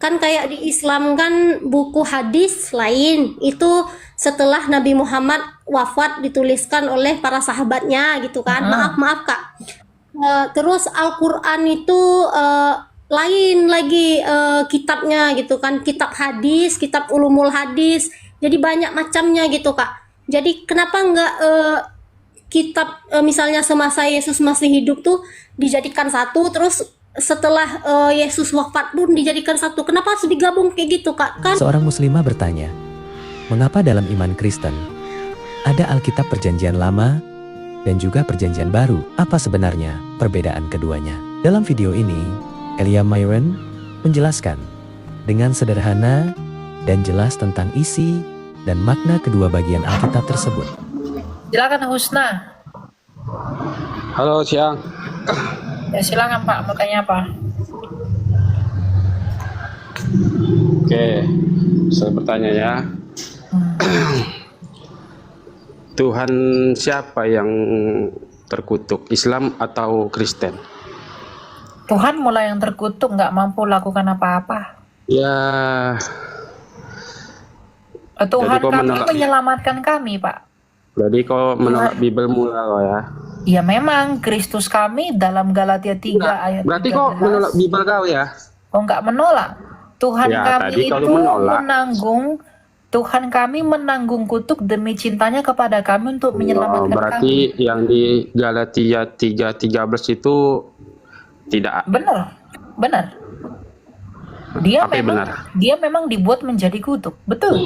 Kan kayak di Islam kan buku hadis lain itu setelah Nabi Muhammad wafat dituliskan oleh para sahabatnya gitu kan. Maaf Kak. Terus Al-Quran itu lain lagi kitabnya gitu kan, kitab hadis, kitab ulumul hadis, jadi banyak macamnya gitu Kak. Jadi kenapa enggak kitab misalnya semasa Yesus masih hidup tuh dijadikan satu, terus setelah Yesus wafat pun dijadikan satu, kenapa harus digabung kayak gitu Kak? Kan Seorang muslimah bertanya, mengapa dalam iman Kristen ada Alkitab Perjanjian Lama dan juga Perjanjian Baru? Apa sebenarnya perbedaan keduanya? Dalam video ini, Elia Myron menjelaskan dengan sederhana dan jelas tentang isi dan makna kedua bagian Alkitab tersebut. Silakan Husna. Halo, siang. Ya silakan Pak, mau tanya apa? Oke, saya bertanya ya. Tuhan siapa yang terkutuk, Islam atau Kristen? Tuhan mulai yang terkutuk, nggak mampu lakukan apa-apa. Ya, Tuhan kau kami menolak- menyelamatkan kami, Pak. jadi kau menolak Bible mula kau ya? Ya memang Kristus kami dalam Galatia 3 ayat Berarti 13. kau menolak Bible kau ya? Oh, nggak menolak. Tuhan Ya, kami tadi kalau itu menolak. Tuhan kami menanggung kutuk demi cintanya kepada kami untuk menyelamatkan Berarti kami. yang di Galatia 3:13 itu tidak. Benar. Apa yang benar? Dia memang dibuat menjadi kutuk. Betul.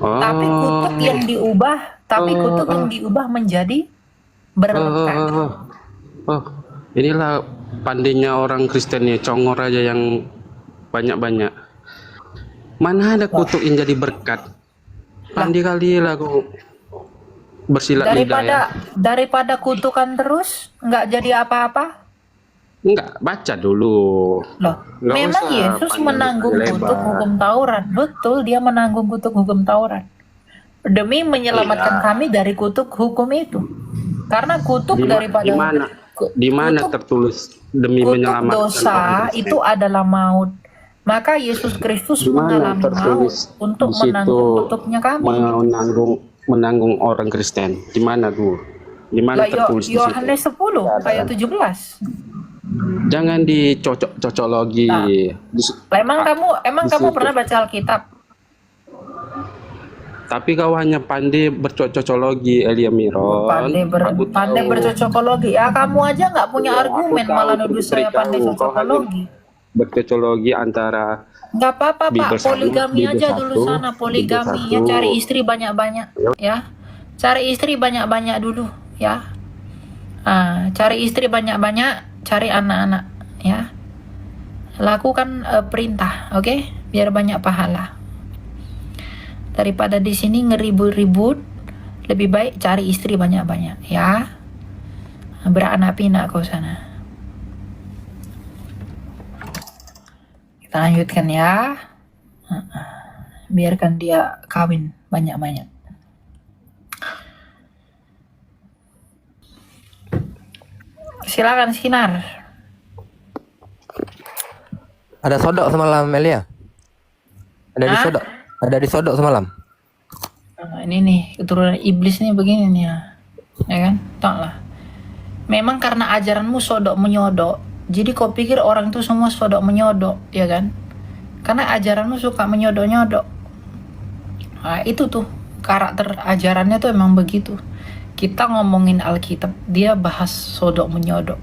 Oh. Tapi kutuk yang diubah menjadi berkat. Oh, inilah pandainya orang Kristen nih, congor aja yang banyak-banyak. Mana ada kutuk yang jadi berkat? Pandai kali lah aku bersilat lidah ya. Daripada kutukan terus nggak jadi apa-apa. Enggak, baca dulu. Loh, Nggak memang usah Yesus panjang menanggung lebar. kutuk hukum Taurat. Betul, dia menanggung kutuk hukum Taurat. Demi menyelamatkan kami dari kutuk hukum itu. Karena kutuk daripada Di mana kutuk- tertulis demi kutuk menyelamatkan dosa orang Kristen? itu adalah maut. Maka Yesus Kristus Di mana mengalami maut tertulis untuk di situ menanggung kutuknya kami. menanggung orang Kristen? Di mana tuh? Di mana tertulis di situ? Yohanes 10 ayat 17. Jangan dicocok lagi. Nah. Emang kamu pernah baca Alkitab? Tapi kau hanya pandai bercocokologi, Elia Miron. Pandai bercocokologi. Ya kamu aja nggak punya argumen, malah nuduh saya pandai cocokologi. Bercocokologi antara Nggak apa-apa Pak, Bible poligami Bible aja satu, dulu sana, poligami ya, Bible cari satu. istri banyak-banyak ya. Cari istri banyak-banyak dulu ya. Cari istri banyak-banyak, cari anak-anak ya. Lakukan perintah, oke? Biar banyak pahala. Daripada di sini ngeribut-ribut, lebih baik cari istri banyak-banyak ya. Beranak pinak kau sana. Kita lanjutkan ya. Biarkan dia kawin banyak-banyak. Silakan Sinar. Ada sodok semalam, Melia. Ada di sodok semalam. Ini nih keturunan iblis nih begini nih ya kan? Tak lah. Memang karena ajaranmu sodok menyodok, jadi kau pikir orang itu semua sodok menyodok, ya kan? Karena ajaranmu suka menyodok-nyodok. Itu tuh karakter ajarannya tuh emang begitu. Kita ngomongin Alkitab, dia bahas sodok menyodok.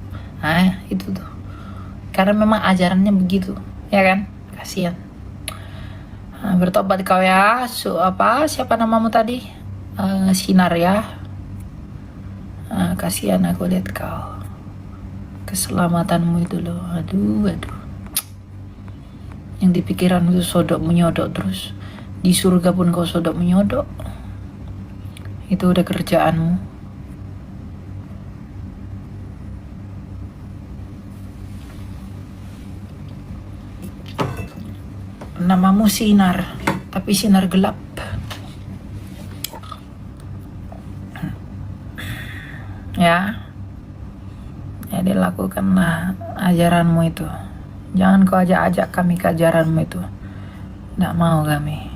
Itu tuh. Karena memang ajarannya begitu, ya kan? Kasihan. Bertobat kau ya. Siapa namamu tadi? Sinar ya. Kasihan aku lihat kau. Keselamatanmu itu loh. Aduh. Yang di pikiranmu itu sodok menyodok terus. Di surga pun kau sodok menyodok. Itu udah kerjaanmu. Namamu Sinar, tapi sinar gelap. Ya. Jadi lakukanlah ajaranmu itu. Jangan kau ajak-ajak kami ke ajaranmu itu. Nggak mau kami.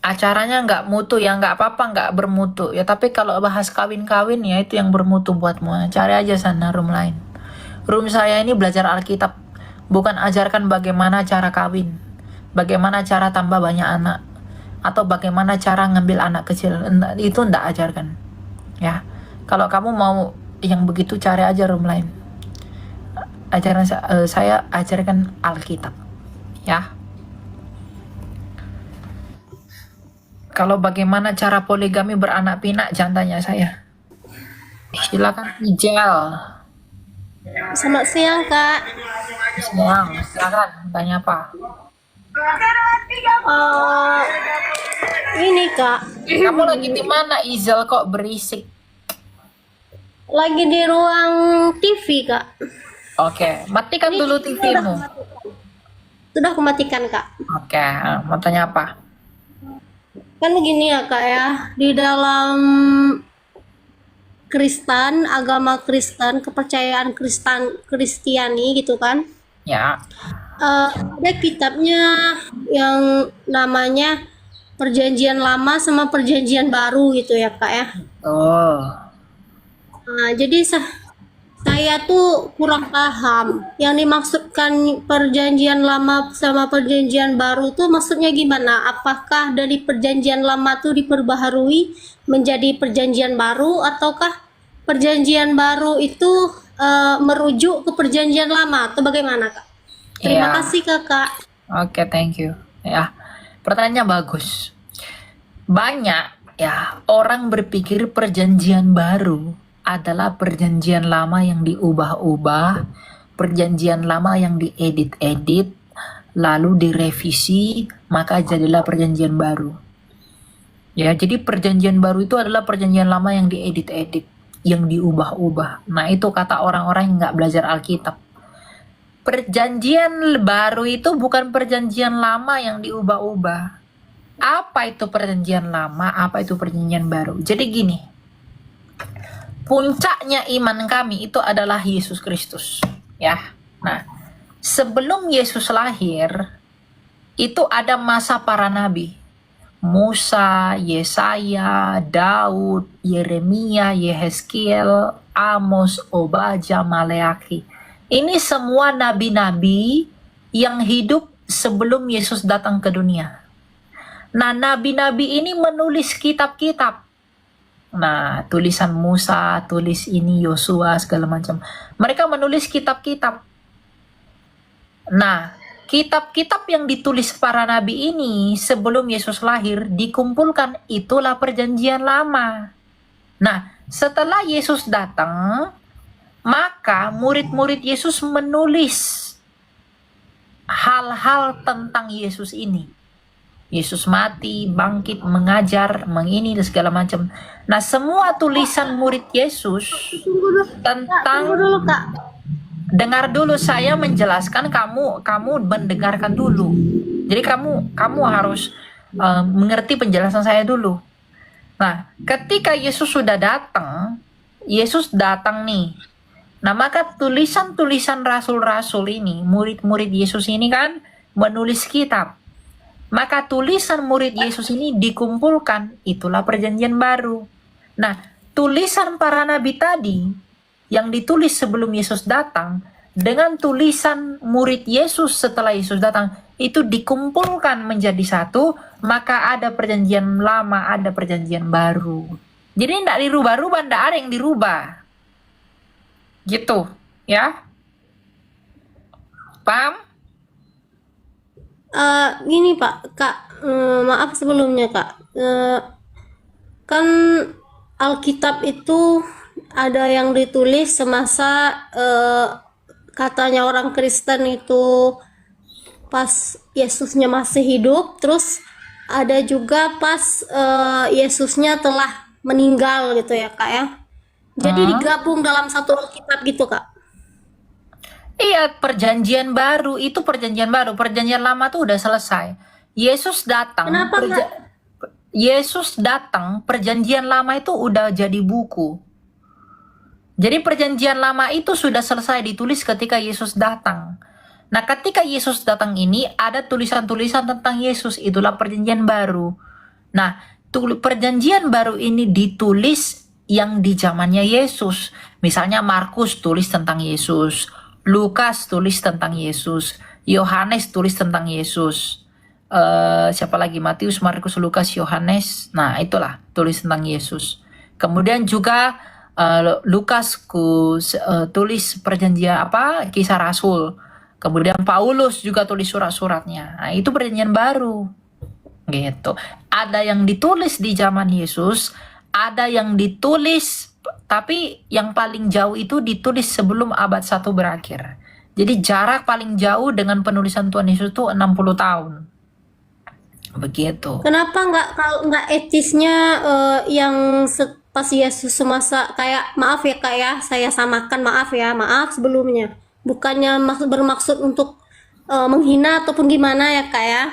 Acaranya nggak mutu ya, nggak apa-apa nggak bermutu ya, tapi kalau bahas kawin-kawin ya itu yang bermutu buatmu. Cari aja sana room lain. Room saya ini belajar Alkitab, bukan ajarkan bagaimana cara kawin, bagaimana cara tambah banyak anak, atau bagaimana cara ngambil anak kecil. Itu ndak ajarkan ya. Kalau kamu mau yang begitu, cari aja room lain. Ajaran saya ajarkan Alkitab ya. Kalau bagaimana cara poligami beranak pinak, jangan tanya saya. Silakan Ijel. Selamat siang, Kak. Silakan tanya apa? Ini, Kak. Kamu lagi di mana, Izel? Kok berisik? Lagi di ruang TV, Kak. Oke, matikan dulu TV-mu. Sudah aku matikan, Kak. Oke, mau tanya apa? Kan begini ya, Kak ya. Di dalam Kristen, agama Kristen, kepercayaan Kristiani gitu kan. Ya, Ada kitabnya yang namanya Perjanjian Lama sama Perjanjian Baru gitu ya, Kak ya. oh, Nah, jadi saya tuh kurang paham yang dimaksudkan Perjanjian Lama sama Perjanjian Baru tuh maksudnya gimana? Apakah dari Perjanjian Lama tuh diperbaharui menjadi Perjanjian Baru, ataukah Perjanjian Baru itu merujuk ke Perjanjian Lama, atau bagaimana, Kak? Terima Iya. kasih, Kakak. Oke, thank you. Ya, pertanyaannya bagus. Banyak ya orang berpikir perjanjian baru adalah perjanjian lama yang diubah-ubah, perjanjian lama yang diedit-edit, lalu direvisi, maka jadilah perjanjian baru. Ya, jadi perjanjian baru itu adalah perjanjian lama yang diedit-edit, yang diubah-ubah. Nah, itu kata orang-orang yang nggak belajar Alkitab. Perjanjian baru itu bukan perjanjian lama yang diubah-ubah. Apa itu perjanjian lama? Apa itu perjanjian baru? Jadi gini, puncaknya iman kami itu adalah Yesus Kristus, ya. Nah, sebelum Yesus lahir, itu ada masa para nabi. Musa, Yesaya, Daud, Yeremia, Yehezkiel, Amos, Obadja, Maleaki. Ini semua nabi-nabi yang hidup sebelum Yesus datang ke dunia. Nah, nabi-nabi ini menulis kitab-kitab. Nah, tulisan Musa, tulis ini Yosua, segala macam. Mereka menulis kitab-kitab. Nah, kitab-kitab yang ditulis para nabi ini sebelum Yesus lahir dikumpulkan, itulah perjanjian lama. Nah, setelah Yesus datang, maka murid-murid Yesus menulis hal-hal tentang Yesus ini. Yesus mati, bangkit, mengajar, mengini dan segala macam. Nah, semua tulisan murid Yesus tentang, Tunggu dulu, Kak. dengar dulu saya menjelaskan, kamu mendengarkan dulu. Jadi kamu harus mengerti penjelasan saya dulu. Nah, ketika Yesus sudah datang, Yesus datang nih. Nah, maka tulisan-tulisan rasul-rasul ini, murid-murid Yesus ini kan menulis kitab. Maka tulisan murid Yesus ini dikumpulkan, itulah perjanjian baru. Nah, tulisan para nabi tadi yang ditulis sebelum Yesus datang dengan tulisan murid Yesus setelah Yesus datang itu dikumpulkan menjadi satu, maka ada perjanjian lama, ada perjanjian baru. Jadi tidak dirubah-rubah, tidak ada yang dirubah. Gitu, ya. Paham? Gini Pak, Kak, maaf sebelumnya Kak. Kan Alkitab itu ada yang ditulis semasa katanya orang Kristen itu pas Yesusnya masih hidup, terus ada juga pas Yesusnya telah meninggal gitu ya Kak ya. Jadi digabung dalam satu Alkitab gitu Kak. Iya, perjanjian baru itu perjanjian baru. Perjanjian lama tuh udah selesai. Yesus datang. Kenapa Yesus datang, perjanjian lama itu udah jadi buku. Jadi perjanjian lama itu sudah selesai ditulis ketika Yesus datang. Nah, ketika Yesus datang ini ada tulisan-tulisan tentang Yesus, itulah perjanjian baru. Nah, perjanjian baru ini ditulis yang di zamannya Yesus. Misalnya Markus tulis tentang Yesus, Lukas tulis tentang Yesus, Yohanes tulis tentang Yesus. Siapa lagi? Matius, Markus, Lukas, Yohanes. Nah, itulah tulis tentang Yesus. Kemudian juga Lukas tulis perjanjian Kisah Rasul. Kemudian Paulus juga tulis surat-suratnya. Nah, itu perjanjian baru. Gitu. Ada yang ditulis di zaman Yesus, ada yang ditulis, tapi yang paling jauh itu ditulis sebelum abad 1 berakhir. Jadi jarak paling jauh dengan penulisan Tuhan Yesus itu 60 tahun. Begitu. Kenapa nggak etisnya yang pas Yesus semasa, kayak maaf ya Kak ya, saya samakan, maaf sebelumnya. Bukannya bermaksud untuk menghina ataupun gimana ya Kak ya.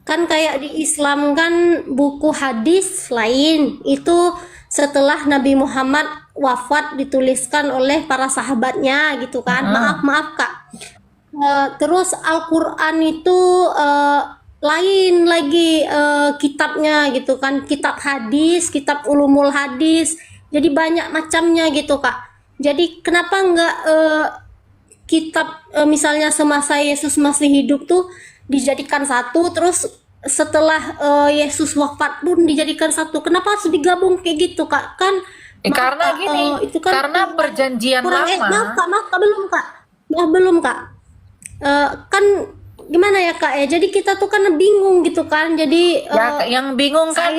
Kan kayak di Islam kan buku hadis lain, itu setelah Nabi Muhammad wafat dituliskan oleh para sahabatnya gitu kan. Maaf Kak. Terus Al-Quran itu lain lagi kitabnya gitu kan, kitab hadis, kitab ulumul hadis, jadi banyak macamnya gitu Kak. Jadi kenapa nggak kitab misalnya semasa Yesus masih hidup tuh dijadikan satu, terus setelah Yesus wafat pun dijadikan satu? Kenapa harus digabung kayak gitu Kak? Kan karena gini, itu kan karena perjanjian kurang lama. maaf Kak, belum Kak. Kan gimana ya Kak ya, jadi kita tuh kan bingung gitu kan, jadi Yang bingung kan,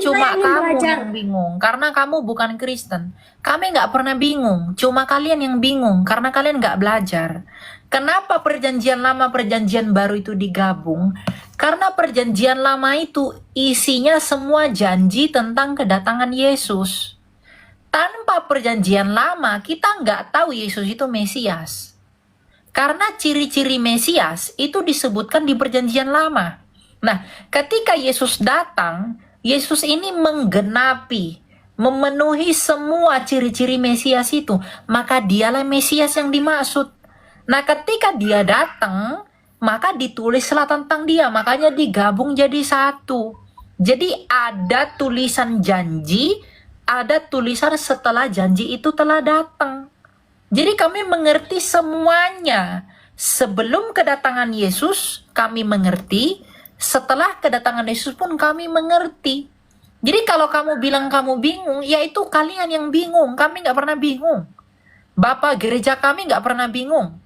cuma saya ingin kamu belajar. yang bingung, karena kamu bukan Kristen. Kami nggak pernah bingung, cuma kalian yang bingung karena kalian nggak belajar. Kenapa perjanjian lama, perjanjian baru itu digabung? Karena perjanjian lama itu isinya semua janji tentang kedatangan Yesus. Tanpa perjanjian lama, kita nggak tahu Yesus itu Mesias. Karena ciri-ciri Mesias itu disebutkan di perjanjian lama. Nah, ketika Yesus datang, Yesus ini menggenapi, memenuhi semua ciri-ciri Mesias itu. Maka dialah Mesias yang dimaksud. Nah, ketika dia datang, maka ditulislah tentang dia. Makanya digabung jadi satu. Jadi ada tulisan janji, ada tulisan setelah janji itu telah datang. Jadi kami mengerti semuanya. Sebelum kedatangan Yesus, kami mengerti. Setelah kedatangan Yesus pun kami mengerti. Jadi kalau kamu bilang kamu bingung, ya itu kalian yang bingung. Kami nggak pernah bingung. Bapak gereja kami nggak pernah bingung.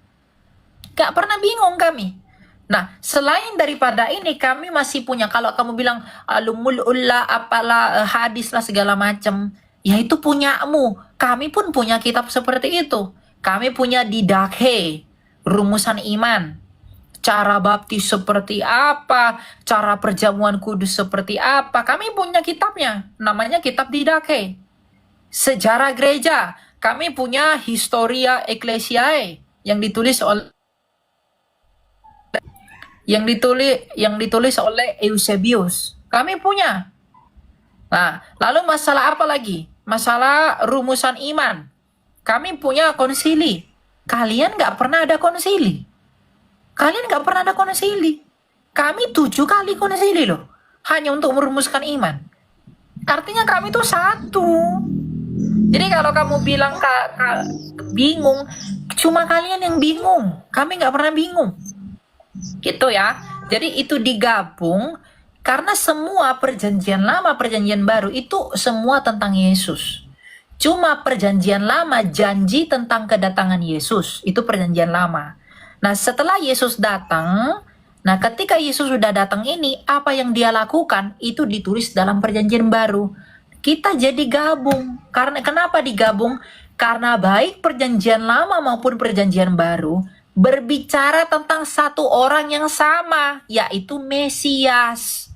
Nggak pernah bingung kami. Nah, selain daripada ini, kami masih punya, kalau kamu bilang alumul ullah, apalah, hadis lah segala macam, ya itu punyamu. Kami pun punya kitab seperti itu. Kami punya Didakhe, rumusan iman. Cara baptis seperti apa, cara perjamuan kudus seperti apa. Kami punya kitabnya, namanya kitab Didakhe. Sejarah gereja, kami punya Historia Ecclesiae yang ditulis oleh Eusebius. Kami punya. Nah, lalu masalah apa lagi? Masalah rumusan iman. Kami punya konsili. Kalian nggak pernah ada konsili. Kami 7 kali konsili loh. Hanya untuk merumuskan iman. Artinya kami itu satu. Jadi kalau kamu bilang bingung, cuma kalian yang bingung. Kami nggak pernah bingung. Gitu ya. Jadi itu digabung karena semua perjanjian lama, perjanjian baru itu semua tentang Yesus. Cuma perjanjian lama janji tentang kedatangan Yesus, itu perjanjian lama. Nah, setelah Yesus datang, nah ketika Yesus sudah datang ini, apa yang dia lakukan itu ditulis dalam perjanjian baru. Kita jadi gabung. Karena kenapa digabung? Karena baik perjanjian lama maupun perjanjian baru berbicara tentang satu orang yang sama, yaitu Mesias.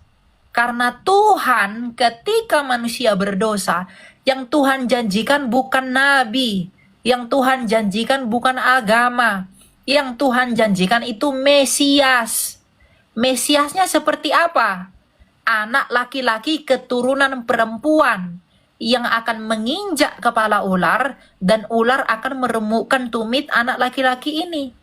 Karena Tuhan ketika manusia berdosa, yang Tuhan janjikan bukan nabi, yang Tuhan janjikan bukan agama, yang Tuhan janjikan itu Mesias. Mesiasnya seperti apa? anak laki-laki keturunan perempuan yang akan menginjak kepala ular, dan ular akan meremukkan tumit anak laki-laki ini.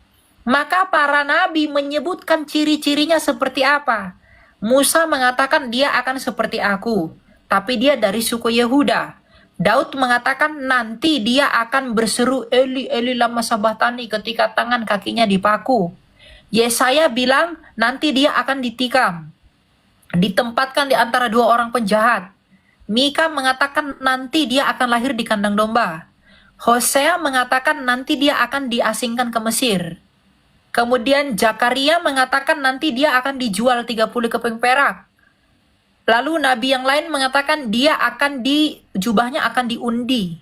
Maka para nabi menyebutkan ciri-cirinya seperti apa. Musa mengatakan dia akan seperti aku, tapi dia dari suku Yehuda. Daud mengatakan nanti dia akan berseru Eli Eli lama sabachthani ketika tangan kakinya dipaku. Yesaya bilang nanti dia akan ditikam, ditempatkan di antara dua orang penjahat. Mika mengatakan nanti dia akan lahir di kandang domba. Hosea mengatakan nanti dia akan diasingkan ke Mesir. Kemudian Zakaria mengatakan nanti dia akan dijual 30 keping perak. Lalu nabi yang lain mengatakan dia akan jubahnya akan diundi.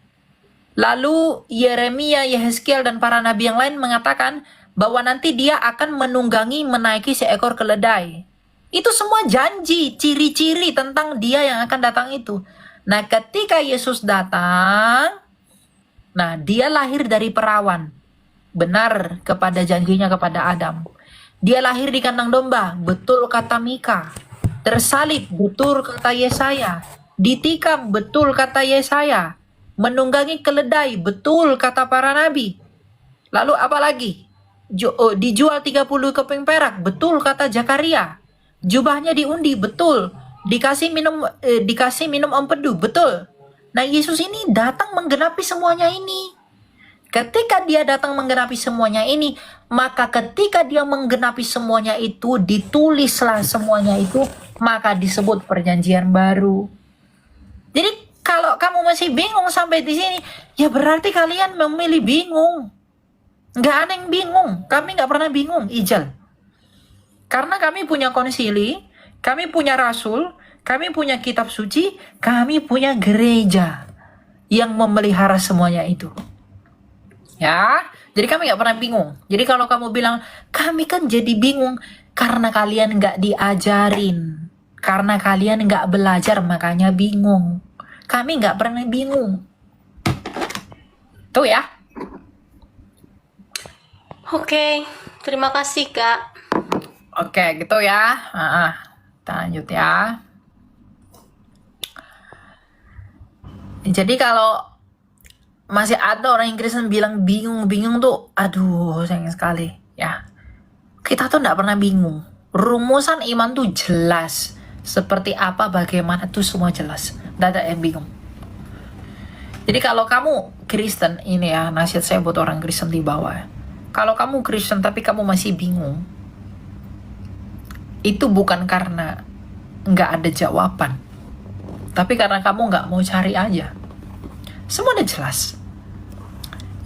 Lalu Yeremia, Yehezkiel dan para nabi yang lain mengatakan bahwa nanti dia akan menunggangi menaiki seekor keledai. Itu semua janji, ciri-ciri tentang dia yang akan datang itu. Nah, ketika Yesus datang, nah dia lahir dari perawan. Benar kepada janjinya kepada Adam. Dia lahir di kandang domba, betul kata Mika. Tersalib, betul kata Yesaya. Ditikam, betul kata Yesaya. Menunggangi keledai, betul kata para nabi. Lalu apa lagi? Dijual 30 keping perak, betul kata Zakaria. Jubahnya diundi, betul. Dikasih minum empedu, betul. Nah, Yesus ini datang menggenapi semuanya ini. Ketika dia datang menggenapi semuanya ini, maka ketika dia menggenapi semuanya itu, ditulislah semuanya itu, maka disebut perjanjian baru. Jadi kalau kamu masih bingung sampai di sini, ya berarti kalian memilih bingung. Nggak ada yang bingung. Kami nggak pernah bingung, Ijal. Karena kami punya konsili, kami punya rasul, kami punya kitab suci, kami punya gereja yang memelihara semuanya itu. Ya, jadi kami nggak pernah bingung. Jadi kalau kamu bilang, kami kan jadi bingung karena kalian nggak diajarin. Karena kalian nggak belajar, makanya bingung. Kami nggak pernah bingung. Tuh ya. Oke, terima kasih Kak. Oke, gitu ya. Kita lanjut ya. Jadi kalau masih ada orang yang Kristen bilang bingung tuh, aduh sayang sekali ya. Kita tuh nggak pernah bingung. Rumusan iman tuh jelas. Seperti apa, bagaimana tuh semua jelas. Nggak ada yang bingung. Jadi kalau kamu Kristen, ini ya nasihat saya buat orang Kristen di bawah. Kalau kamu Kristen tapi kamu masih bingung, itu bukan karena nggak ada jawaban, tapi karena kamu nggak mau cari aja. Semua udah jelas.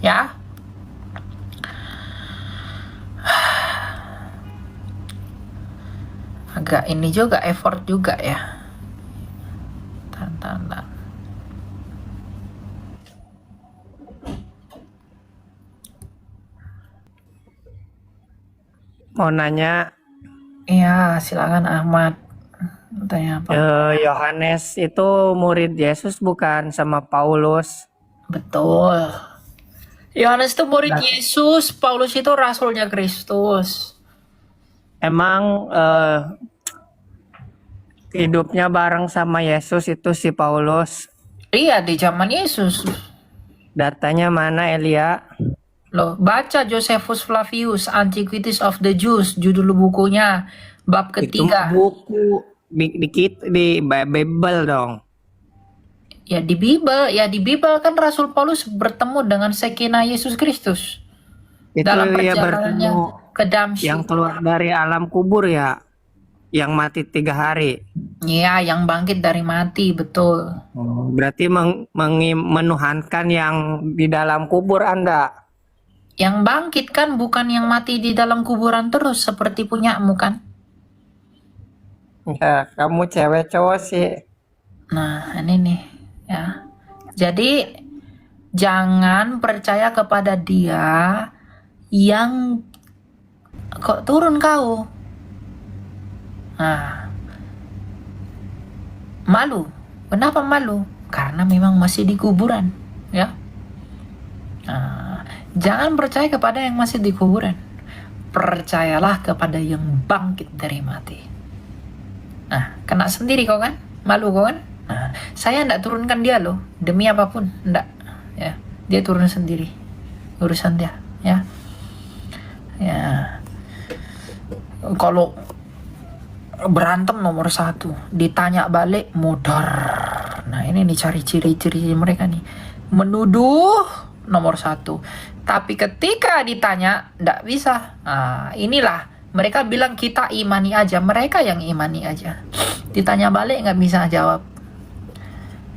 Ya. Agak ini juga, effort juga ya. Tantangan. Mau nanya, Iya, silakan Ahmad. Tanya apa? Yohanes itu murid Yesus bukan sama Paulus? Betul. Yohanes itu murid Yesus, Paulus itu rasulnya Kristus. Emang hidupnya bareng sama Yesus itu si Paulus? Iya, di zaman Yesus. Datanya mana, Elia? Loh, baca Josephus Flavius, Antiquities of the Jews, judul bukunya, bab Itu ketiga. buku di Bible dong. Ya di Bible kan Rasul Paulus bertemu dengan Sekina Yesus Kristus Itu dalam ya perjalanannya bertemu ke Damsyik. yang keluar dari alam kubur ya, yang mati 3 hari. Iya, yang bangkit dari mati, betul. Berarti menuhankan yang di dalam kubur Anda. Yang bangkit kan bukan yang mati di dalam kuburan terus seperti punyamu kan? Ya, kamu cewek cowok sih. Nah, ini nih ya. Jadi jangan percaya kepada dia yang kok turun kau. Nah, malu. Kenapa malu? Karena memang masih di kuburan, ya. Nah, jangan percaya kepada yang masih di kuburan. Percayalah kepada yang bangkit dari mati. Nah, Kena sendiri kau kan? Malu kau kan? Nah, saya ndak turunkan dia loh, demi apapun, ndak. Ya, dia turun sendiri. Urusan dia, ya. Ya. Kalau berantem nomor 1, ditanya balik modar. Nah, ini nih cari ciri-ciri mereka nih. Menuduh nomor 1. Tapi ketika ditanya, ndak bisa. Nah, inilah. Mereka bilang kita imani aja, mereka yang imani aja. Ditanya balik nggak bisa jawab.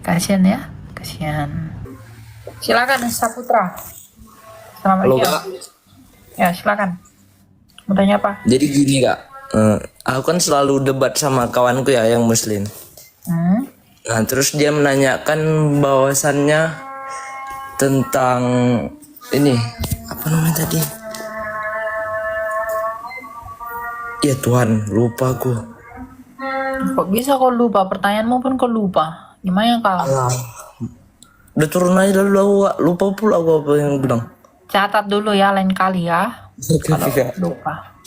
Kasian ya, kasian. Silakan Saputra. Selamat Halo siang. Kak, Ya silakan. Mau tanya apa? jadi gini Kak, aku kan selalu debat sama kawanku ya yang muslim. Hmm? Nah terus dia menanyakan bahwasannya tentang ini, apa namanya tadi? Ya Tuhan, lupa aku. Kok bisa kau lupa? Pertanyaanmu pun kau lupa. Gimana kau? Udah turun aja dulu aku, Kak. Lupa pula aku apa yang bilang. Catat dulu ya lain kali ya. Kalau Kak. lupa.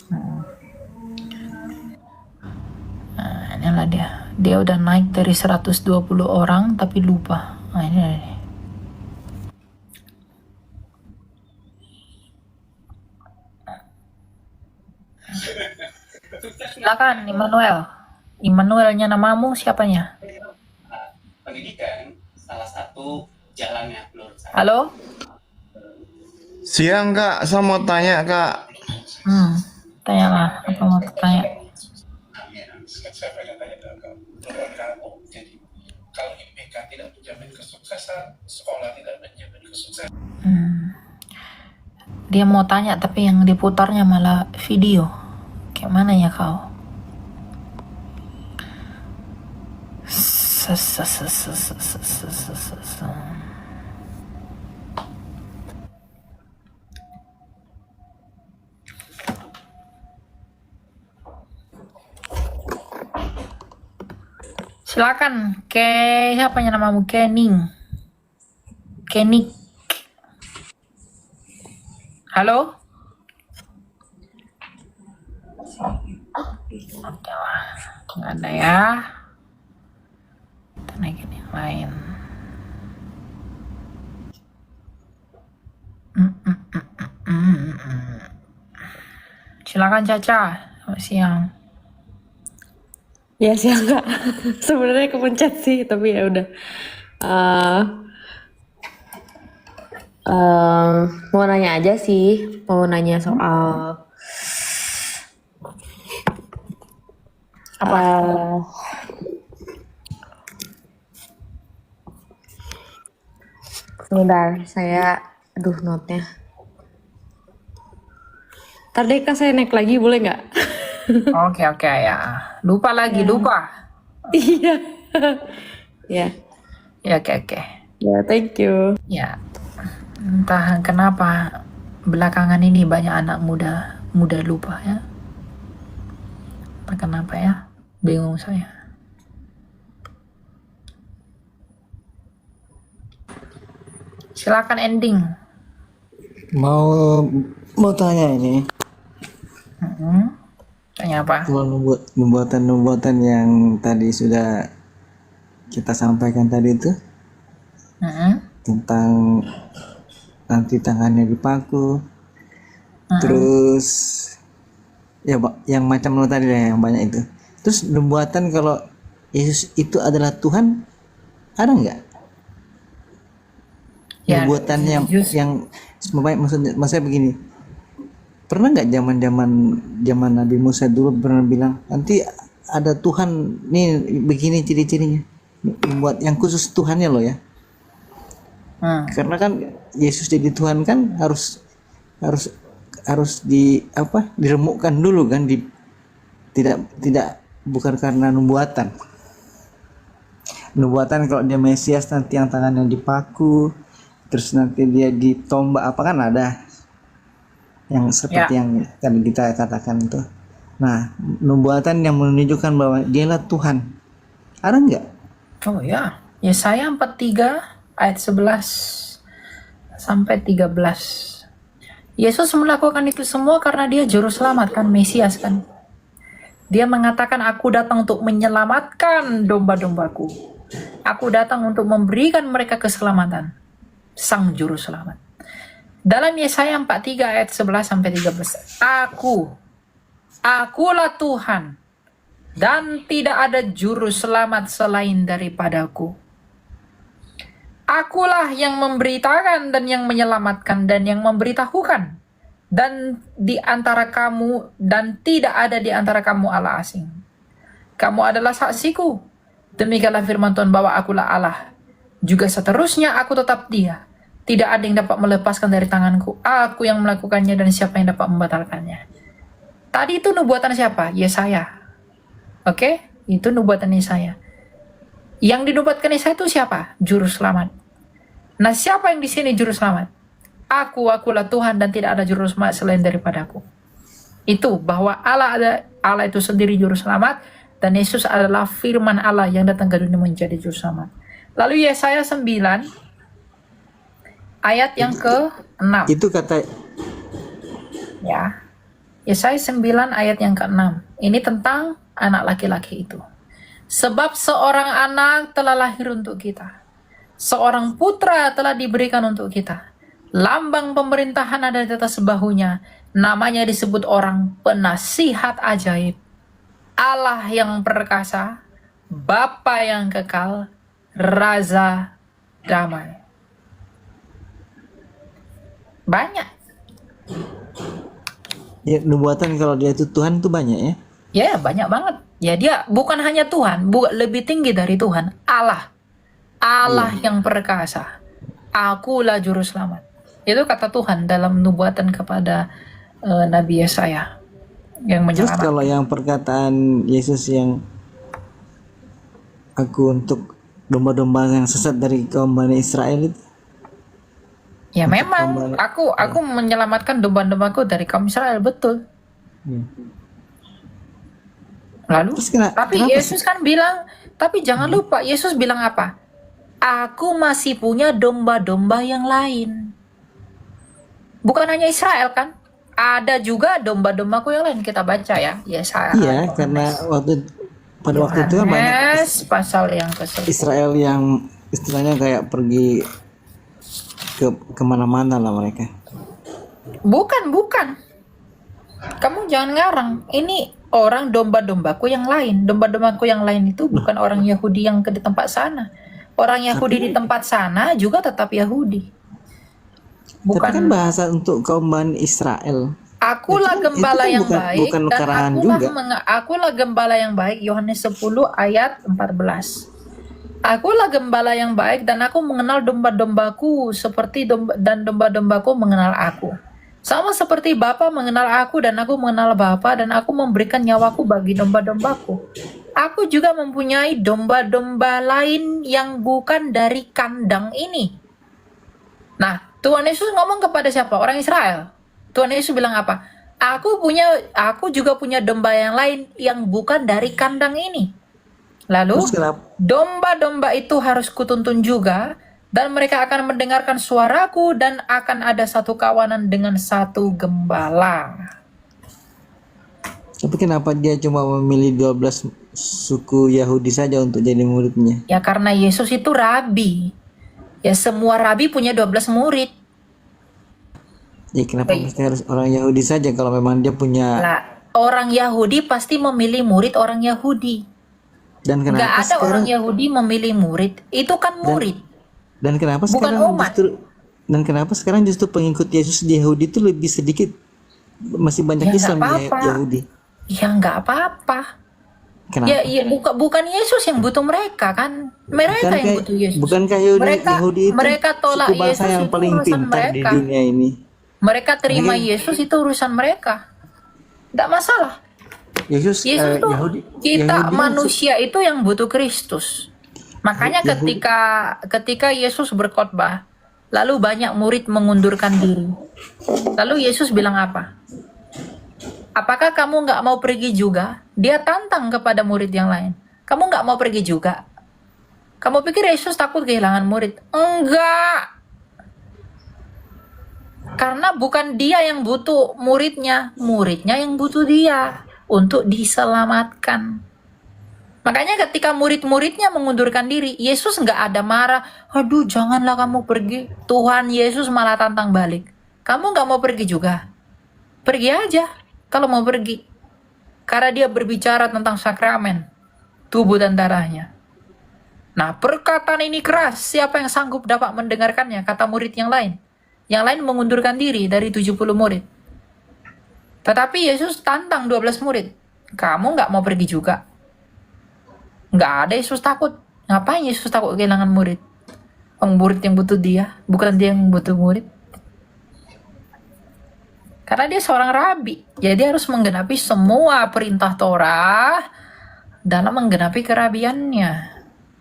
Nah, inilah dia. Dia udah naik dari 120 orang tapi lupa. Nah, ini dia. Silakan Immanuel. Immanuelnya namamu siapanya? Pendidikan salah satu jalannya menurut saya. Halo? Siang Kak, saya mau tanya Kak. Tanyalah apa mau tanya. Siapa yang tanya dalam kamu? Jadi kalau IPK tidak menjamin kesuksesan, sekolah tidak menjamin kesuksesan. Dia mau tanya tapi yang diputarnya malah video. Kayak mana ya kau? Silakan, siapa yang namamu? Kening. Halo? Oke lah, nggak ada ya. Kita naikin yang lain. Silakan Caca, selamat siang. Ya sih enggak. Sebenarnya kepencet sih, tapi ya udah. Mau nanya aja sih, mau nanya soal Apa? Sebentar, aduh notnya. Ntar deh Kak, saya naik lagi boleh nggak? Oke ya. Lupa lagi, lupa. Iya. Ya, Ya, oke. ya thank you. Ya, entah kenapa belakangan ini banyak anak muda lupa ya. Entah kenapa ya, bingung saya. Silakan ending. Mau tanya ini, Tanya apa? kalau nubuatan yang tadi sudah kita sampaikan tadi itu tentang nanti tangannya dipaku, terus ya yang macam lo tadi lah yang banyak itu. Terus nubuatan kalau Yesus itu adalah Tuhan, ada nggak? Ya, Nubuatan yang maksudnya begini, pernah nggak zaman Nabi Musa dulu pernah bilang nanti ada Tuhan nih begini ciri-cirinya, buat yang khusus Tuhannya loh ya. Karena kan Yesus jadi Tuhan kan harus diremukkan dulu kan, tidak bukan karena nubuatan kalau dia Mesias nanti yang tangannya dipaku terus nanti dia ditombak apa kan ada yang seperti yang tadi kita katakan itu. Nah, nubuatan yang menunjukkan bahwa dialah Tuhan ada nggak? Oh ya, Yesaya 43 ayat 11 sampai 13. Yesus melakukan itu semua karena dia juru selamat kan, Mesias kan. Dia mengatakan, aku datang untuk menyelamatkan domba-dombaku. Aku datang untuk memberikan mereka keselamatan. Sang Juru Selamat. Dalam Yesaya 43 ayat 11 sampai 13. Akulah Tuhan, dan tidak ada Juru Selamat selain daripadaku. Akulah yang memberitakan dan yang menyelamatkan dan yang memberitahukan. Dan di antara kamu, dan tidak ada di antara kamu Allah asing. Kamu adalah saksiku. Demikianlah firman Tuhan bahwa akulah Allah. Juga seterusnya aku tetap Dia. Tidak ada yang dapat melepaskan dari tanganku. Aku yang melakukannya dan siapa yang dapat membatalkannya. Tadi itu nubuatan siapa? Yesaya. Oke? Itu nubuatan Yesaya. Yang dinubuatkan Yesaya itu siapa? Juru Selamat. Nah, siapa yang di sini Juru Selamat? Akulah Tuhan dan tidak ada Juru Selamat selain daripadaku. Itu bahwa Allah itu sendiri Juru Selamat dan Yesus adalah firman Allah yang datang ke dunia menjadi Juru Selamat. Lalu Yesaya 9 ayat yang ke-6. Itu kata Ya. Yesaya 9 ayat yang ke-6. Ini tentang anak laki-laki itu. Sebab seorang anak telah lahir untuk kita. Seorang putra telah diberikan untuk kita. Lambang pemerintahan ada di atas bahunya. Namanya disebut orang penasihat ajaib. Allah yang perkasa. Bapa yang kekal. Raja damai. Banyak. ya, nubuatan kalau dia itu Tuhan itu banyak ya. Ya, banyak banget. Ya, dia bukan hanya Tuhan, lebih tinggi dari Tuhan. Allah yang perkasa. Akulah Juru Selamat. Itu kata Tuhan dalam nubuatan kepada Nabi Yesaya yang Terus menyelamatkan. kalau yang perkataan Yesus yang aku untuk domba-domba yang sesat dari kaum Bani Israel itu, Ya memang aku menyelamatkan domba-dombaku dari kaum Israel, betul. Lalu terus tapi kenapa Yesus kan bilang, tapi jangan lupa Yesus bilang apa? Aku masih punya domba-domba yang lain. Bukan hanya Israel kan? Ada juga domba-dombaku yang lain, kita baca ya. Yesaya. Iya, karena pada waktu itu kan banyak Yohanes pasal yang ke-10. Israel yang istilahnya kayak pergi ke kemana-mana lah mereka. Bukan. Kamu jangan ngarang. Ini orang domba-dombaku yang lain. Domba-dombaku yang lain itu bukan orang Yahudi yang di tempat sana. Orang Yahudi di tempat sana juga tetap Yahudi. Tapi kan bahasa untuk kaum Bani Israel. Akulah gembala yang baik bukan dan karahan juga. akulah gembala yang baik. Yohanes 10 ayat 14. Akulah gembala yang baik dan aku mengenal domba-dombaku seperti domba-dombaku mengenal aku. Sama seperti Bapa mengenal aku dan aku mengenal Bapa dan aku memberikan nyawaku bagi domba-dombaku. Aku juga mempunyai domba-domba lain yang bukan dari kandang ini. Nah, Tuhan Yesus ngomong kepada siapa? Orang Israel. Tuhan Yesus bilang apa? Aku juga punya domba yang lain yang bukan dari kandang ini. Lalu domba-domba itu harus kutuntun juga, dan mereka akan mendengarkan suaraku dan akan ada satu kawanan dengan satu gembala. Tapi kenapa dia cuma memilih 12 suku Yahudi saja untuk jadi muridnya? Ya karena Yesus itu rabi. Ya semua rabi punya 12 murid. Ya kenapa mesti harus orang Yahudi saja kalau memang dia punya... Lah, orang Yahudi pasti memilih murid orang Yahudi. Dan kenapa Nggak ada sekarang... orang Yahudi memilih murid. Itu kan murid. Dan kenapa Bukan sekarang umat. justru pengikut Yesus di Yahudi itu lebih sedikit, masih banyak Ya, Islam nggak di apa-apa. Yahudi. Ya nggak apa-apa. Kenapa? Ya bukan Yesus yang butuh mereka kan. Mereka yang butuh Yesus. Bukankah Yahudi itu mereka tolak suku bangsa Yesus yang itu paling urusan pintar di mereka. dunia ini? Mereka terima Yesus itu urusan mereka. Tidak masalah. Yesus itu Yahudi, kita Yahudi manusia itu yang butuh Kristus. Makanya ketika Yesus berkhotbah, lalu banyak murid mengundurkan diri. Lalu Yesus bilang apa? Apakah kamu nggak mau pergi juga? Dia tantang kepada murid yang lain. Kamu nggak mau pergi juga? Kamu pikir Yesus takut kehilangan murid? Enggak. Karena bukan dia yang butuh muridnya, muridnya yang butuh dia. untuk diselamatkan. Makanya ketika murid-muridnya mengundurkan diri, Yesus nggak ada marah. Aduh, janganlah kamu pergi. Tuhan Yesus malah tantang balik. Kamu nggak mau pergi juga? Pergi aja kalau mau pergi. Karena dia berbicara tentang sakramen, tubuh dan darahnya. Nah, perkataan ini keras. Siapa yang sanggup dapat mendengarkannya? Kata murid yang lain. Yang lain mengundurkan diri dari 70 murid. Tetapi Yesus tantang 12 murid. Kamu nggak mau pergi juga? Nggak ada Yesus takut. Ngapain Yesus takut kehilangan murid? Murid yang butuh dia, bukan dia yang butuh murid. Karena dia seorang rabi, jadi harus menggenapi semua perintah Torah dalam menggenapi kerabiannya.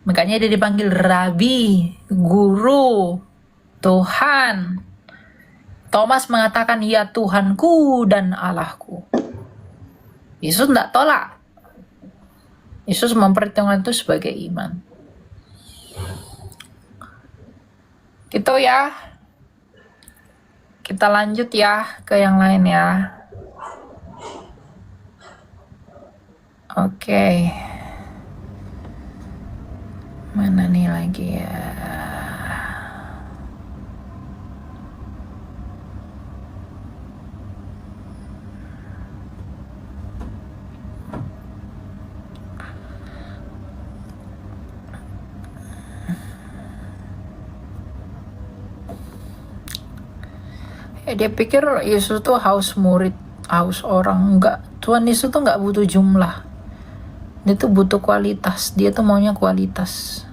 Makanya dia dipanggil Rabi, Guru, Tuhan. Thomas mengatakan, ya Tuhanku dan Allahku. Yesus tidak tolak. Yesus memperhitungkan itu sebagai iman. Gitu ya. Kita lanjut ya ke yang lain ya. Oke. Mana nih lagi ya? Dia pikir Yesus tuh haus murid, haus orang. Enggak, Tuhan Yesus tuh enggak butuh jumlah. Dia tuh butuh kualitas. Dia tuh maunya kualitas.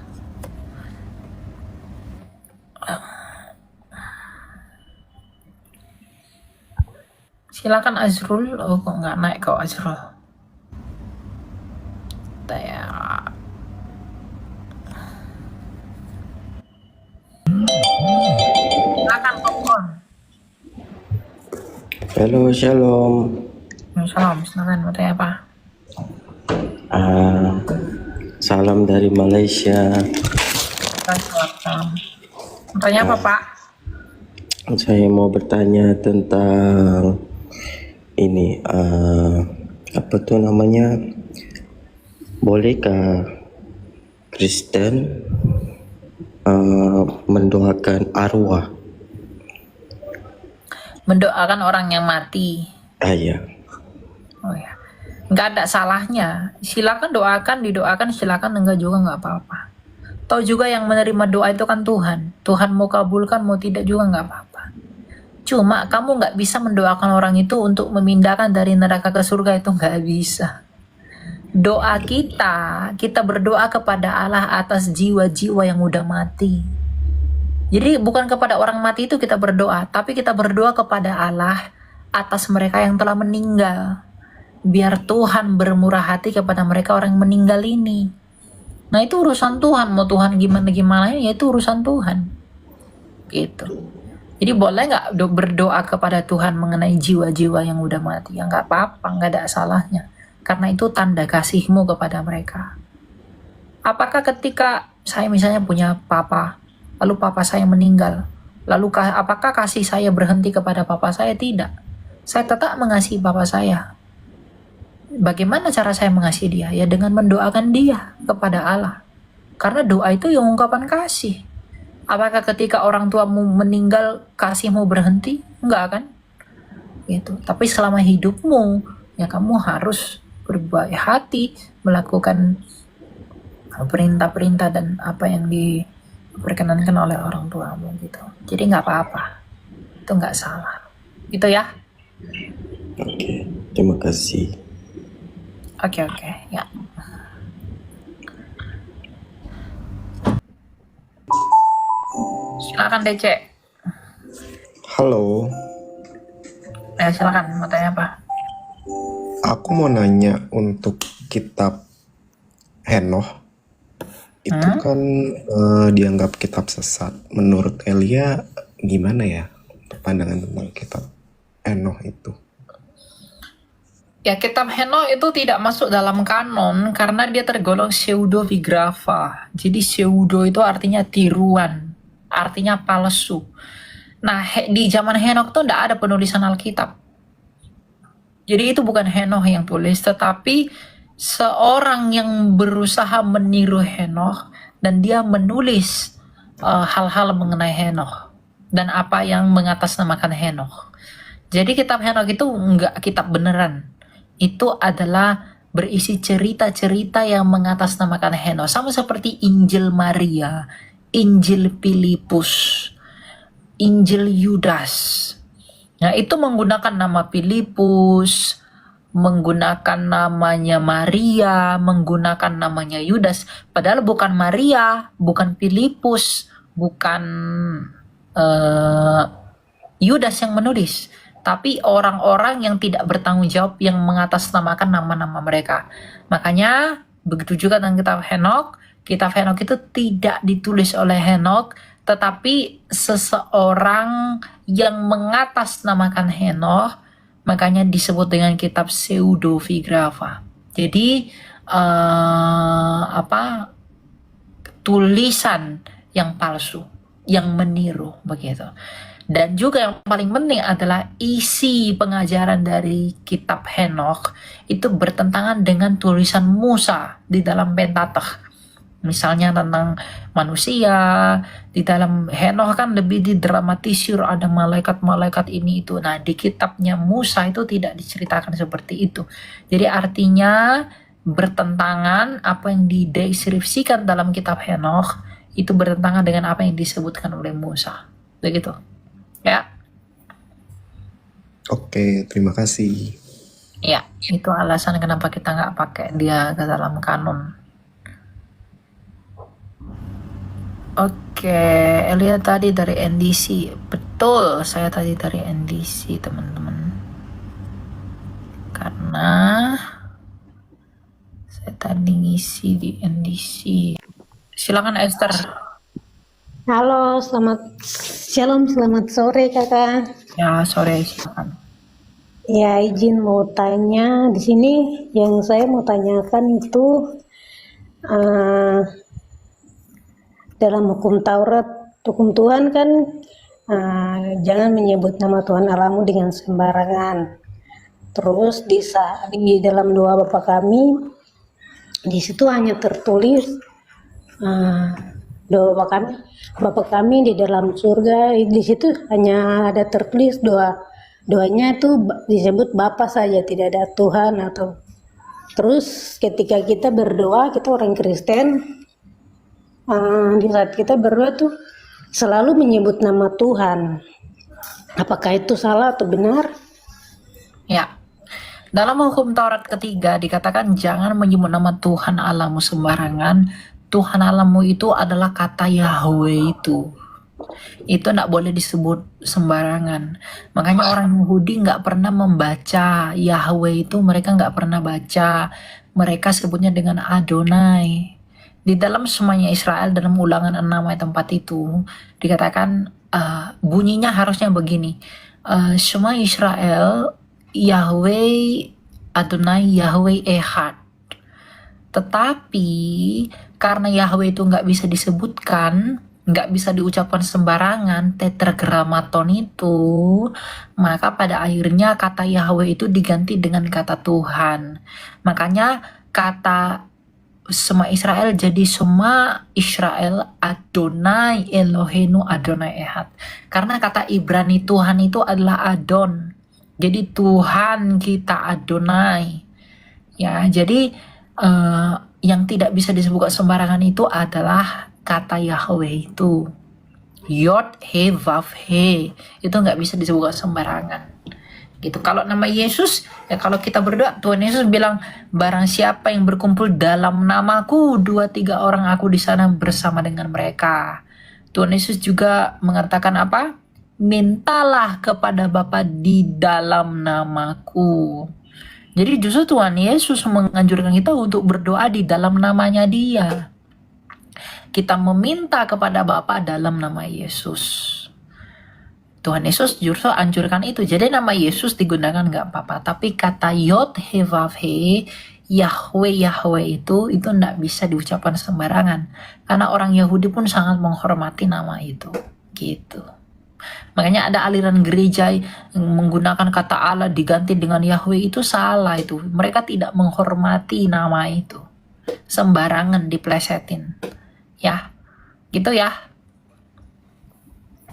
Silakan Azrul. Oh, kok nggak naik kau Azrul? Ya. Silakan popcorn. Halo, shalom. Salam, silakan mau tanya apa? Salam dari Malaysia. Salam. Mau tanya apa, Pak? Saya mau bertanya tentang ini, apa tuh namanya? Bolehkah Kristen mendoakan arwah? Mendoakan orang yang mati. Iya. Oh ya, nggak ada salahnya. Silakan doakan, didoakan, silakan, enggak juga nggak apa-apa. Tahu juga yang menerima doa itu kan Tuhan. Tuhan mau kabulkan, mau tidak juga nggak apa-apa. Cuma kamu nggak bisa mendoakan orang itu untuk memindahkan dari neraka ke surga, itu nggak bisa. Doa kita berdoa kepada Allah atas jiwa-jiwa yang udah mati. Jadi bukan kepada orang mati itu kita berdoa, tapi kita berdoa kepada Allah atas mereka yang telah meninggal. Biar Tuhan bermurah hati kepada mereka orang yang meninggal ini. Nah itu urusan Tuhan, mau Tuhan gimana ya itu urusan Tuhan. Gitu. Jadi boleh nggak berdoa kepada Tuhan mengenai jiwa-jiwa yang udah mati? Ya nggak apa-apa, nggak ada salahnya. Karena itu tanda kasihmu kepada mereka. Apakah ketika saya misalnya punya papa, lalu papa saya meninggal, lalu apakah kasih saya berhenti kepada papa saya? Tidak. Saya tetap mengasihi papa saya. Bagaimana cara saya mengasihi dia? Ya dengan mendoakan dia kepada Allah. Karena doa itu yang ungkapan kasih. Apakah ketika orang tuamu meninggal kasihmu berhenti? Enggak kan? Gitu. Tapi selama hidupmu ya kamu harus berbaik hati, melakukan perintah-perintah dan apa yang diperkenankan oleh orang tuamu gitu. Jadi nggak apa-apa, itu nggak salah, gitu ya. Oke, terima kasih. Oke, ya. Silakan DC. Halo, Silakan, mau tanya apa? aku mau nanya untuk kitab Henoh. Itu kan dianggap kitab sesat. Menurut Elia gimana ya pandangan tentang kitab Henoh itu? Ya, kitab Henoh itu tidak masuk dalam kanon karena dia tergolong pseudepigrafa. Jadi pseudo itu artinya tiruan, artinya palsu. Nah, di zaman Henokh tuh tidak ada penulisan Alkitab. Jadi itu bukan Henoch yang tulis, tetapi seorang yang berusaha meniru Henoch dan dia menulis hal-hal mengenai Henoch dan apa yang mengatasnamakan Henoch. Jadi kitab Henoch itu enggak kitab beneran. Itu adalah berisi cerita-cerita yang mengatasnamakan Henoch, sama seperti Injil Maria, Injil Filipus, Injil Yudas. Nah, itu menggunakan nama Filipus, menggunakan namanya Maria, menggunakan namanya Yudas. Padahal bukan Maria, bukan Filipus, bukan Yudas yang menulis, tapi orang-orang yang tidak bertanggung jawab yang mengatasnamakan nama-nama mereka. Makanya begitu juga dengan kitab Henoch. Kitab Henoch itu tidak ditulis oleh Henoch, tetapi seseorang yang mengatasnamakan Henoch, makanya disebut dengan kitab pseudepigrapha. Jadi tulisan yang palsu, yang meniru begitu. Dan juga yang paling penting adalah isi pengajaran dari kitab Henoch itu bertentangan dengan tulisan Musa di dalam Pentateuch. Misalnya tentang manusia, di dalam Henoch kan lebih didramatisir, ada malaikat-malaikat ini itu. Nah, di kitabnya Musa itu tidak diceritakan seperti itu. Jadi artinya bertentangan apa yang dideskripsikan dalam kitab Henoch itu bertentangan dengan apa yang disebutkan oleh Musa. Begitu. Ya. Oke, terima kasih. Ya, itu alasan kenapa kita nggak pakai dia ke dalam kanon. Oke, Elia tadi dari NDC. Betul, saya tadi dari NDC, teman-teman. Karena saya tadi ngisi di NDC. Silakan Esther. Halo, shalom, selamat sore kakak. Ya, sore, silakan. Ya, izin mau tanya di sini. Yang saya mau tanyakan itu dalam hukum Taurat, hukum Tuhan kan jangan menyebut nama Tuhan Allahmu dengan sembarangan. Terus di dalam doa Bapa kami, di situ hanya tertulis doa Bapa kami di dalam surga. Di situ hanya ada tertulis doanya itu disebut Bapa saja, tidak ada Tuhan atau. Terus ketika kita berdoa, kita orang Kristen, di saat kita berdoa tuh selalu menyebut nama Tuhan. Apakah itu salah atau benar? Ya. Dalam hukum Taurat ketiga dikatakan jangan menyebut nama Tuhan Allahmu sembarangan. Tuhan Allahmu itu adalah kata Yahweh itu. Itu tidak boleh disebut sembarangan. Makanya orang Yahudi nggak pernah membaca Yahweh itu, mereka nggak pernah baca. Mereka sebutnya dengan Adonai. Di dalam semuanya Israel dalam Ulangan 6 ayat 4 itu dikatakan bunyinya harusnya begini. Semua Israel Yahweh Adonai Yahweh Ehad. Tetapi karena Yahweh itu nggak bisa disebutkan, nggak bisa diucapkan sembarangan, tetragrammaton itu, maka pada akhirnya kata Yahweh itu diganti dengan kata Tuhan. Makanya kata semua Israel jadi semua Israel Adonai Eloheinu Adonai Ehad. Karena kata Ibrani Tuhan itu adalah Adon. Jadi Tuhan kita Adonai. Ya, jadi yang tidak bisa disebutkan sembarangan itu adalah kata Yahweh itu. Yod He Vav He itu nggak bisa disebutkan sembarangan. Gitu. Kalau nama Yesus, ya kalau kita berdoa, Tuhan Yesus bilang, barang siapa yang berkumpul dalam namaku, 2-3 orang aku di sana bersama dengan mereka. Tuhan Yesus juga mengatakan apa? Mintalah kepada Bapa di dalam namaku. Jadi justru Tuhan Yesus menganjurkan kita untuk berdoa di dalam namanya Dia. Kita meminta kepada Bapa dalam nama Yesus. Tuhan Yesus justru anjurkan itu. Jadi nama Yesus digunakan nggak apa-apa. Tapi kata Yod He Vav He, Yahweh itu nggak bisa diucapkan sembarangan. Karena orang Yahudi pun sangat menghormati nama itu. Gitu. Makanya ada aliran gereja yang menggunakan kata Allah diganti dengan Yahweh, itu salah itu. Mereka tidak menghormati nama itu. Sembarangan diplesetin. Ya, gitu ya.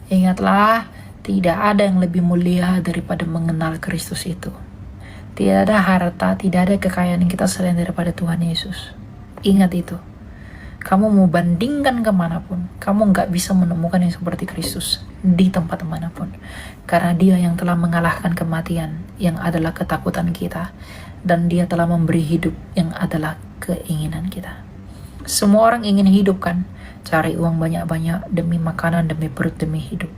Ingatlah, tidak ada yang lebih mulia daripada mengenal Kristus itu. Tidak ada harta, tidak ada kekayaan yang kita selain daripada Tuhan Yesus. Ingat itu. Kamu mau bandingkan kemanapun, kamu nggak bisa menemukan yang seperti Kristus di tempat manapun. Karena dia yang telah mengalahkan kematian, yang adalah ketakutan kita. Dan dia telah memberi hidup, yang adalah keinginan kita. Semua orang ingin hidup kan? Cari uang banyak-banyak demi makanan, demi perut, demi hidup.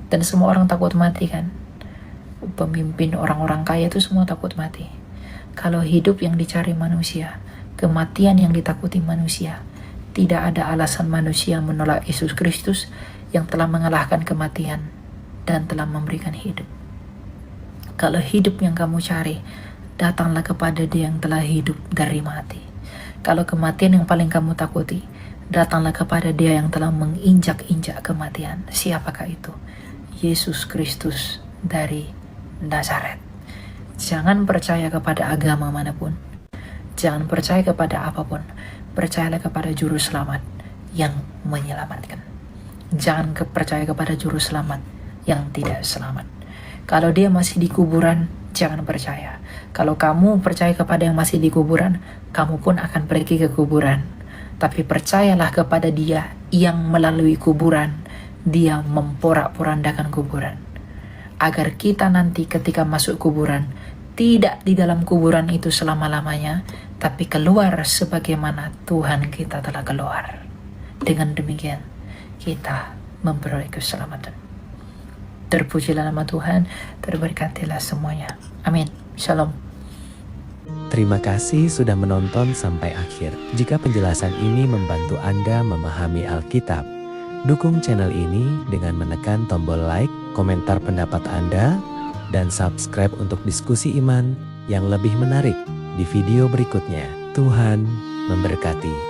Dan semua orang takut mati kan? Pemimpin orang-orang kaya itu semua takut mati. Kalau hidup yang dicari manusia, kematian yang ditakuti manusia, tidak ada alasan manusia menolak Yesus Kristus yang telah mengalahkan kematian dan telah memberikan hidup. Kalau hidup yang kamu cari, datanglah kepada Dia yang telah hidup dari mati. Kalau kematian yang paling kamu takuti, datanglah kepada Dia yang telah menginjak-injak kematian. Siapakah itu? Yesus Kristus dari Nazaret. Jangan percaya kepada agama manapun. Jangan percaya kepada apapun. Percayalah kepada Juru Selamat yang menyelamatkan. Jangan percaya kepada Juru Selamat yang tidak selamat. Kalau dia masih di kuburan, jangan percaya. Kalau kamu percaya kepada yang masih di kuburan, kamu pun akan pergi ke kuburan. Tapi percayalah kepada Dia yang melalui kuburan, Dia memporak-porandakan kuburan. Agar kita nanti ketika masuk kuburan, tidak di dalam kuburan itu selama-lamanya, tapi keluar sebagaimana Tuhan kita telah keluar. Dengan demikian, kita memperoleh keselamatan. Terpujilah nama Tuhan, terberkatilah semuanya. Amin. Shalom. Terima kasih sudah menonton sampai akhir. Jika penjelasan ini membantu Anda memahami Alkitab, dukung channel ini dengan menekan tombol like, komentar pendapat Anda, dan subscribe untuk diskusi iman yang lebih menarik di video berikutnya. Tuhan memberkati.